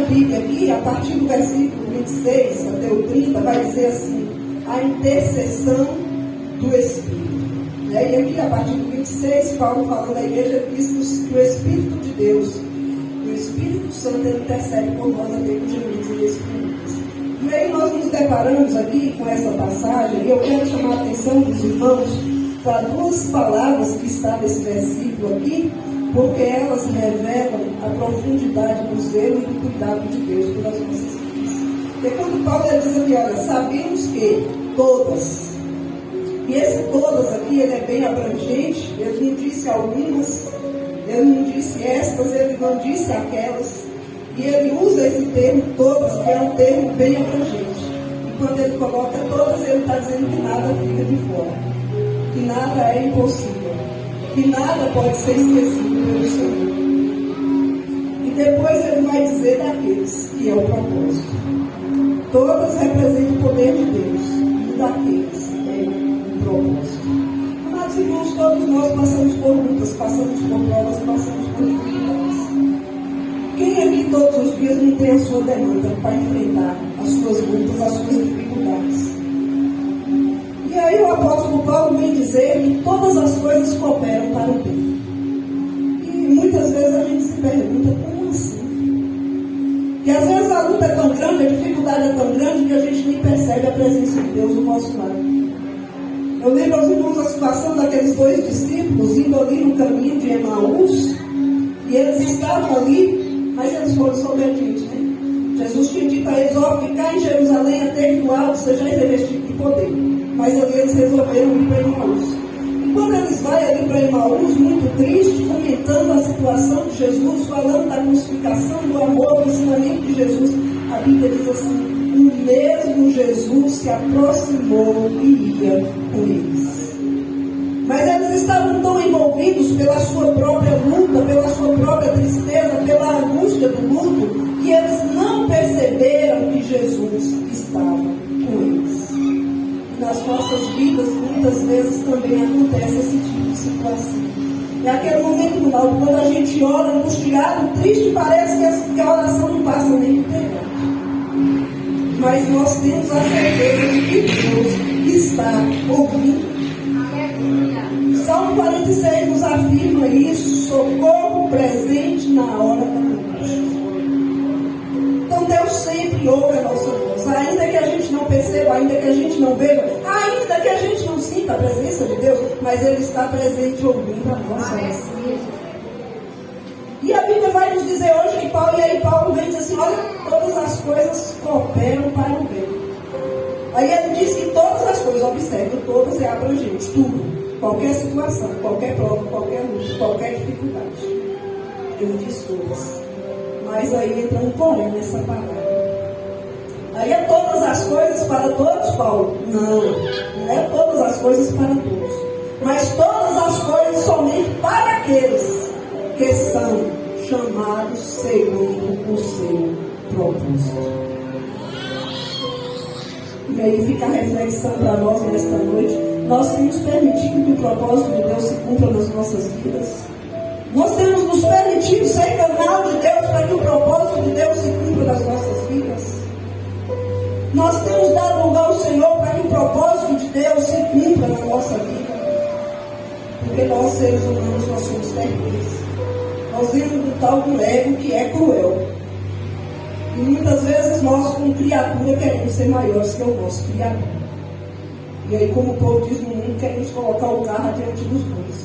minha Bíblia aqui, a partir do versículo 26 até o 30, vai dizer assim: a intercessão do Espírito. E aqui, a partir do 26, Paulo falando da igreja, diz que o Espírito de Deus, o Espírito Santo, ele intercede por nós até com gemidos inexprimíveis. E aí nós nos deparamos aqui com essa passagem, e eu quero chamar a atenção dos irmãos para duas palavras que estão nesse versículo aqui, porque elas revelam a profundidade do zelo e do cuidado de Deus pelas nossas vidas. Porque quando Paulo diz aqui, olha, sabemos que todas, e esse todas aqui, ele é bem abrangente, ele não disse algumas, ele não disse estas, ele não disse aquelas, e ele usa esse termo todas, que é um termo bem abrangente. E quando ele coloca todas, ele está dizendo que nada fica de fora, que nada é impossível, que nada pode ser esquecido pelo Senhor. E depois ele vai dizer daqueles, que é o propósito. Todas representam o poder de Deus, e daqueles é o propósito. Amados irmãos, todos nós passamos por lutas, passamos por provas, passamos por dificuldades. Quem aqui todos os dias não tem a sua demanda para enfrentar as suas lutas, as suas dificuldades? E aí o apóstolo Paulo vem dizer que todas as coisas cooperam para o bem. E muitas vezes a gente se pergunta, como assim? Que às vezes a luta é tão grande, a dificuldade é tão grande, que a gente nem percebe a presença de Deus no nosso lado. Eu lembro aos irmãos a situação daqueles dois discípulos indo ali no caminho de Emaús, e eles estavam ali, mas eles foram desobedientes, né? Jesus tinha dito a eles, ficar em Jerusalém até que do alto sejais revestidos de poder. Mas ali eles resolveram ir para Emaús. E quando eles vão ali para Emaús, muito triste, comentando a situação de Jesus, falando da crucificação, do amor, do ensinamento de Jesus, a Bíblia diz assim: o mesmo Jesus se aproximou e ia com eles. Mas eles estavam tão envolvidos pela sua própria luta, pela sua própria tristeza, pela angústia do luto, que eles não perceberam que Jesus estava com eles. Nas nossas vidas, muitas vezes também acontece esse tipo de situação. É aquele momento no alto, quando a gente ora angustiado, triste, parece que a oração não passa nem por perto. Mas nós temos a certeza de que Deus está ouvindo. Salmo 46 nos afirma isso: socorro presente na hora da angústia. Então Deus sempre ouve a nossa voz, ainda que a gente não perceba, ainda que a gente não veja, ainda que a gente não sinta a presença de Deus, mas Ele está presente ouvindo a nossa oração. E a Bíblia vai nos dizer hoje que Paulo vem dizer assim: olha, todas as coisas cooperam para o bem. Aí ele diz que todas as coisas, observe, todas é abrangente, tudo. Qualquer situação, qualquer prova, qualquer luta, qualquer dificuldade. Ele diz todas. Mas aí entra um porém nessa palavra. Aí é todas as coisas para todos, Paulo? Não é todas as coisas para todos. Mas todas as coisas somente para aqueles que são chamados segundo o seu propósito. E aí fica a reflexão para nós nesta noite. Nós temos permitido que o propósito de Deus se cumpra nas nossas vidas. Nós temos nos permitido ser canal de Deus para que o propósito de Deus se cumpra nas nossas vidas. Nós temos dado lugar ao Senhor para que o propósito de Deus se cumpra na nossa vida. Porque nós, seres humanos, nós somos terríveis. Nós vivemos um tal do ego que é cruel. E muitas vezes nós, como criatura, queremos ser maiores que o nosso Criador. E aí, como o povo diz no mundo, queremos colocar o carro adiante dos bois.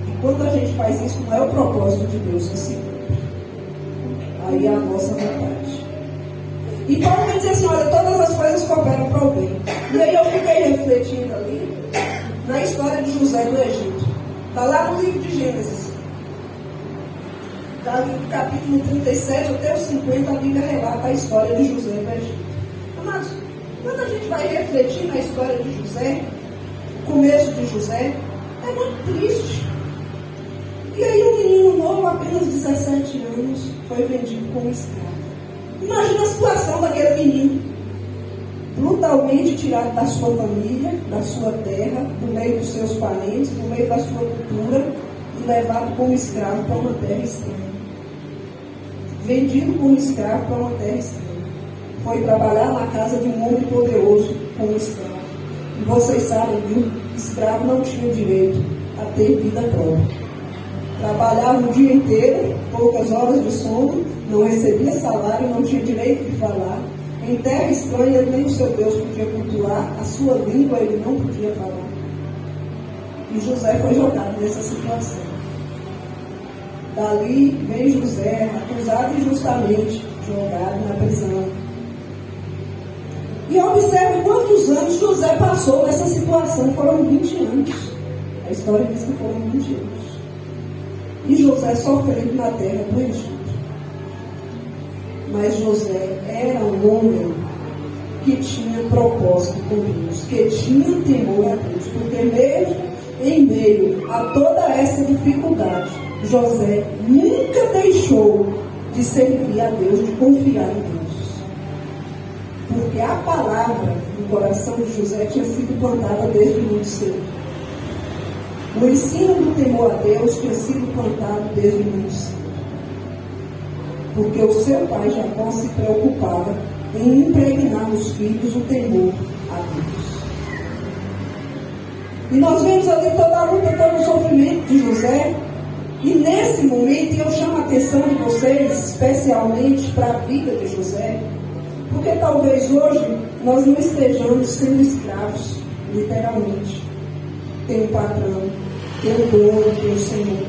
E quando a gente faz isso, não é o propósito de Deus que se cumpre. Aí é a nossa vontade. E Paulo vai dizer assim: olha, todas as coisas cooperam para o bem. E aí eu fiquei refletindo ali na história de José do Egito. Está lá no livro de Gênesis. Está no capítulo 37 até o 50, a Bíblia relata a história de José do Egito. Amados, quando a gente vai refletir na história de José, o começo de José, é muito triste. E aí um menino novo, apenas 17 anos, foi vendido como escravo. Imagina a situação daquele menino, brutalmente tirado da sua família, da sua terra, do meio dos seus parentes, do meio da sua cultura, e levado como escravo para uma terra estranha. vendido como escravo para uma terra estranha. Foi trabalhar na casa de um homem poderoso como escravo. E vocês sabem que o escravo não tinha direito a ter vida própria. Trabalhava o dia inteiro, poucas horas de sono, não recebia salário, não tinha direito de falar. Em terra estranha, nem o seu Deus podia cultuar, a sua língua ele não podia falar. E José foi jogado nessa situação. Dali vem José, acusado injustamente, jogado na prisão. E observe quantos anos José passou nessa situação. Foram 20 anos. A história diz que foram 20 anos. E José sofrendo na terra do Egito. Mas José era um homem que tinha propósito com Deus, que tinha temor a Deus, porque mesmo em meio a toda essa dificuldade, José nunca deixou de servir a Deus, de confiar em Deus. Porque a palavra no coração de José tinha sido plantada desde muito cedo. O ensino do temor a Deus tinha sido plantado desde muito cedo. Porque o seu pai Jacó se preocupava em impregnar nos filhos o temor a Deus. E nós vemos ali toda a luta, todo o sofrimento de José. E nesse momento eu chamo a atenção de vocês, especialmente para a vida de José, porque talvez hoje nós não estejamos sendo escravos, literalmente. Tem um patrão, tem um dono, tem um Senhor.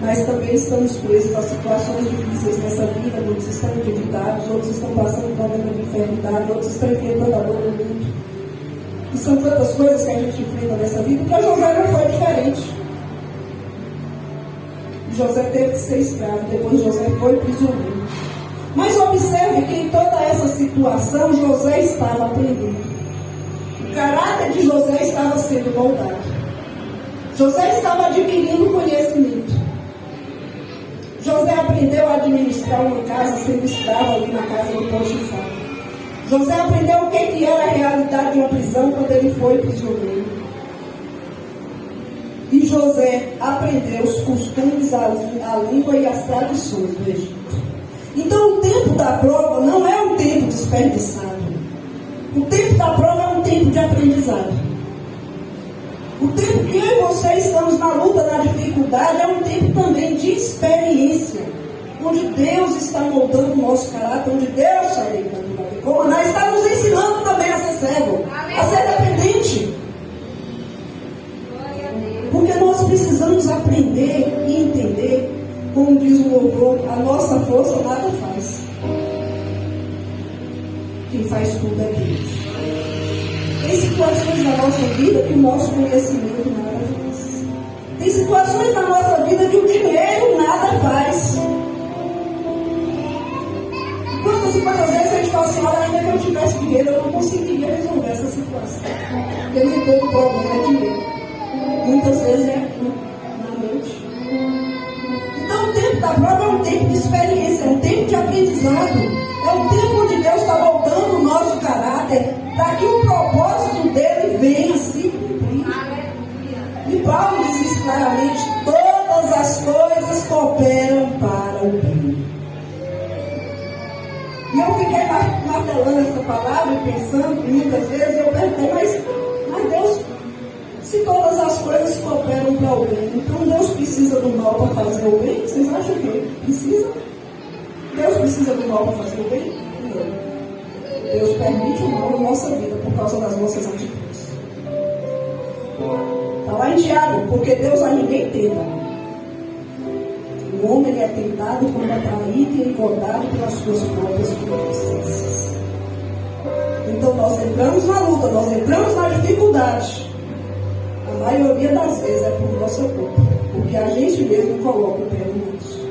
Mas também estamos presos a situações difíceis nessa vida, muitos estão endividados, outros estão passando problema de enfermidade, outros estão enfrentando a dor do mundo. E são tantas coisas que a gente enfrenta nessa vida, para José não foi diferente. José teve que ser escravo, depois José foi prisioneiro. Mas observe que em toda essa situação, José estava aprendendo. O caráter de José estava sendo moldado. José estava adquirindo conhecimento. José aprendeu a administrar uma casa sendo escravo ali na casa de Potifar. José aprendeu o que era a realidade de uma prisão quando ele foi prisioneiro. E José aprendeu os costumes, a língua e as tradições do Egito. Então o tempo da prova não é um tempo desperdiçado. O tempo da prova é um tempo de aprendizado. O tempo que eu e você estamos na luta, na dificuldade, é um tempo também de experiência, onde Deus está moldando o nosso caráter, onde Deus está ligando. Como nós está nos ensinando também a ser servo, a ser dependente. Porque nós precisamos aprender e entender, como diz o louvor, a nossa força nada faz. Quem faz tudo é Deus. Tem situações na nossa vida que o nosso conhecimento nada faz. Tem situações na nossa vida que o dinheiro nada faz. Quantas e quantas vezes a gente fala assim, olha, ainda que eu tivesse dinheiro, eu não conseguiria resolver essa situação. Porque nem todo problema é dinheiro. Muitas vezes é na mente. Então o tempo da prova é um tempo de experiência, é um tempo de aprendizado. É um tempo onde Deus está moldando o nosso caráter para que o propósito dele venha se cumprir. E Paulo diz isso claramente: todas as coisas cooperam para o bem. E eu fiquei martelando essa palavra e pensando muitas vezes, eu perguntei, mas Deus, se todas as coisas cooperam para o bem, então Deus precisa do mal para fazer o bem? Vocês acham que precisa? Deus precisa do mal para fazer o bem? Não. Deus permite o mal na nossa vida por causa das nossas atitudes. Está lá em Tiago, porque Deus a ninguém tenta. O homem é tentado quando é traído e engordado pelas suas próprias concupiscências. Então nós entramos na luta, nós entramos na dificuldade. A maioria das vezes é por nossa culpa, porque a gente mesmo coloca o pé no nosso.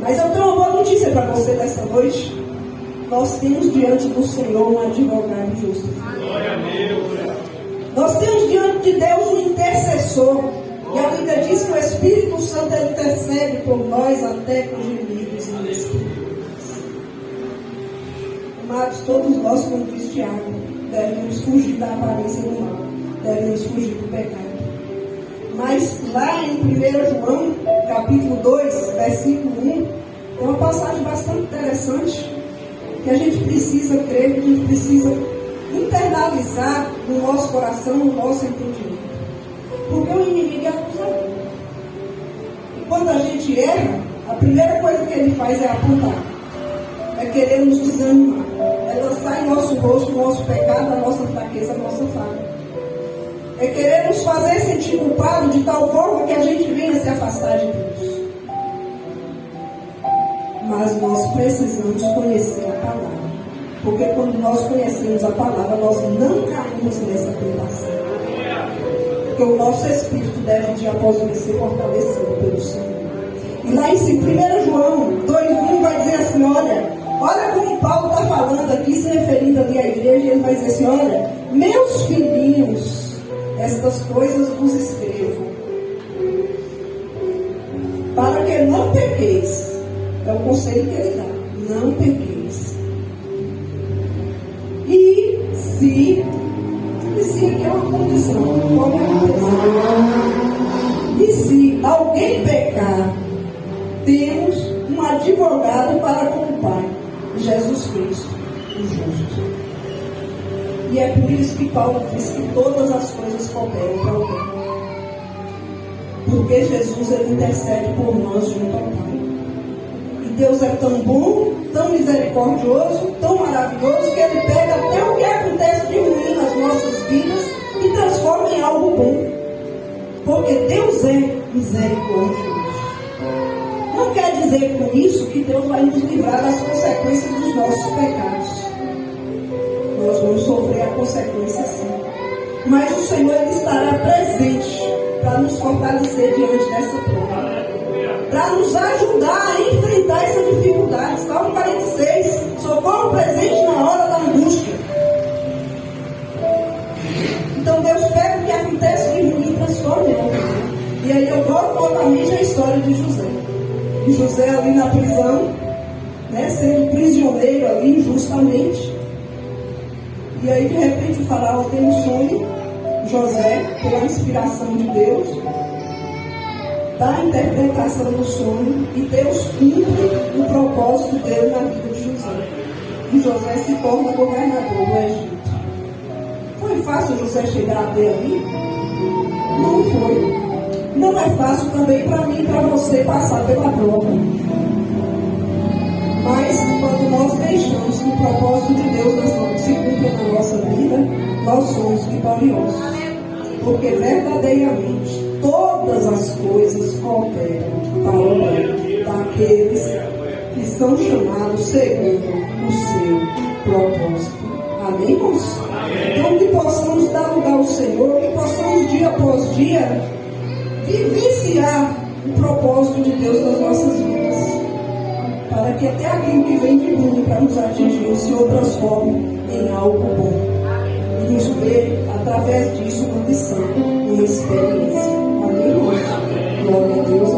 Mas eu tenho uma boa notícia para você nessa noite. Nós temos diante do Senhor um advogado justo. Glória a Deus. Nós temos diante de Deus um intercessor. E a Bíblia diz que o Espírito Santo intercede por nós até com gemidos inexprimíveis. Amados, todos nós, como diz Tiago, devemos fugir da aparência do mal. Devemos fugir do pecado. Mas lá em 1 João, capítulo 2, versículo 1, É uma passagem bastante interessante, que a gente precisa crer, que a gente precisa internalizar no nosso coração, no nosso entendimento. Porque o inimigo é acusador. E quando a gente erra, a primeira coisa que ele faz é apontar. É querer nos desanimar. É lançar em nosso rosto o nosso pecado, a nossa fraqueza, a nossa falha. É querer nos fazer sentir culpado de tal forma que a gente venha se afastar de Deus. Mas nós precisamos conhecer a palavra. Porque quando nós conhecemos a palavra, nós não caímos nessa tentação. Porque o nosso espírito deve, dia após dia, ser fortalecido pelo Senhor. E lá em 1 João 2,1 vai dizer assim, olha como Paulo está falando aqui, se referindo ali à igreja, ele vai dizer assim, olha, meus filhinhos, estas coisas vos escrevo, para que não pequeis. É o conselho que ele dá, não pequeis. E se aqui é uma condição, pode acontecer. E se alguém pecar, temos um advogado para com o Pai, Jesus Cristo, o justo. E é por isso que Paulo diz que todas as coisas cooperam para o bem. Porque Jesus, ele intercede por nós junto ao Pai. E Deus é tão bom, tão misericordioso, tão maravilhoso, que ele pega até o que acontece de ruim nas nossas vidas e transforma em algo bom. Porque Deus é misericordioso. Não quer dizer com isso que Deus vai nos livrar das consequências dos nossos pecados. Nós vamos sofrer a consequência sim. Mas o Senhor, ele estará presente para nos fortalecer diante dessa prova. Para nos ajudar a enfrentar essa dificuldade. Salmo 46, socorro presente na hora da angústia. Então Deus pega o que acontece de ruim e transforma em algo. E aí eu volto novamente à história de José. E José ali na prisão, sendo prisioneiro ali injustamente. E aí de repente o faraó tem um sonho, José, pela inspiração de Deus, dá a interpretação do sonho e Deus cumpre o propósito dele na vida de José. E José se torna governador do Egito. Foi fácil José chegar até ali? Não foi. Não é fácil também para mim e para você passar pela prova. Mas quando nós deixamos que o propósito de Deus se cumpra na nossa vida, nós somos vitoriosos. Porque verdadeiramente todas as coisas cooperam para o bem daqueles que são chamados segundo o seu propósito. Amém, irmãos? Então que possamos dar lugar ao Senhor, que possamos dia após dia vivenciar o propósito de Deus nas nossas vidas, para que até aquilo que vem de ruim para nos atingir, o Senhor transforme em algo bom e nos dê, através disso, uma lição, uma experiência. Amém, irmãos? Glória a Deus.